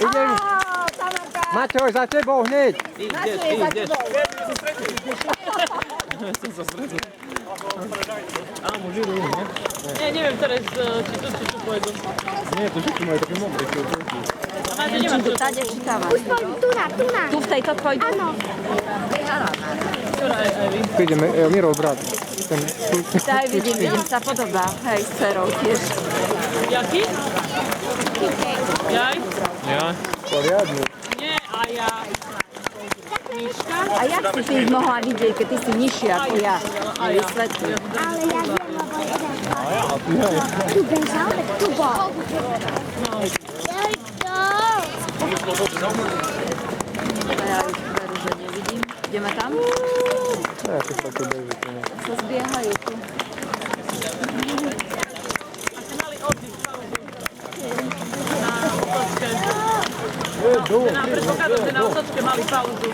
Idem. Maťo, za tebou hneď. Nasleduje za tebou. Som sa stretol. Áno, môžu ísť, nie? Nie, neviem teraz, či tu pôjdu. Nie, to všetko majú také modré, čo je proti. A máte nemá čo? Tá devčítáva. Už pôjdu, tu na. Tu v tejto pôjdu? Áno. Ktorá aj vy? Tu ideme, Mirov brat. Aj vidím, sa podobá. Hej, s dcerou tiež. Jaký? Jaj? Ja? Poriadne. Nie, a ja. Miška? A jak si ty ich mohla vidieť, keď ty si nižšia ako ja? Vysvetli. Ale ja viem, lebo jeden tu bežal, tak tu bol. Ja už veru, že nevidím. Ideme tam? Ja si sa tu beží. Sa zbiehajú tu. Predpokladám, že na otočke mali pauzu.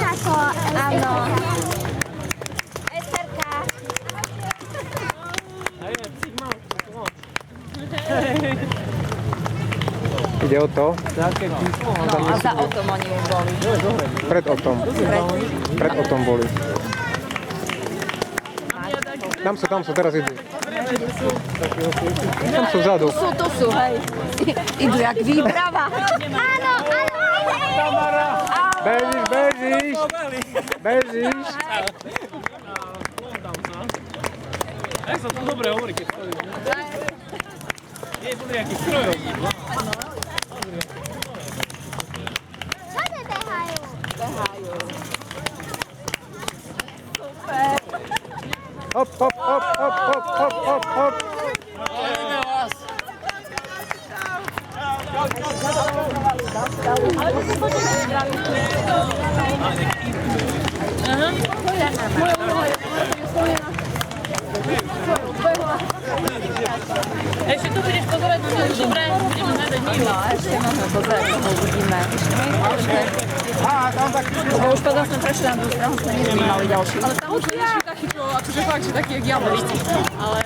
Tako, áno. Esterka. Ide o to? A za otom oni už boli. Pred otom. Pred otom boli. Tam sú, teraz idú. Tam sú vzadu. Tu sú, hej. Idú jak výprava. Áno, Bežíš. Jak sa to dobre hovorí, keď stojí. Je to nejaký strojov. Čo nebehajú? Hop. Ešte tu budeš pozerať, dobre, budeme hľadať Milu. No, ešte môžeme pozerať, čo uvidíme. Lebo už potom sme prešli na druhú stranu, sme nezmývali ďalší. Ale tam už nie sú takí, čo akože fakt, že taký jak diabolici. Ale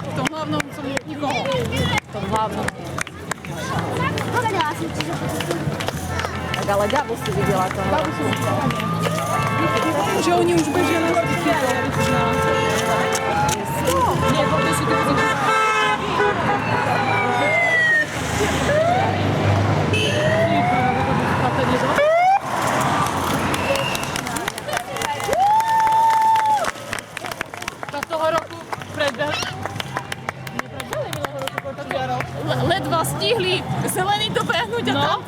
v tom hlavnom som nikoho. V tom hlavnom. Povedala som ti, že Tak ale Gabu si videla to. Že oni už bežia na styky. Nie, poďme si to pozrieť. Tak toho roku ledva stihli zelený dobehnúť a tam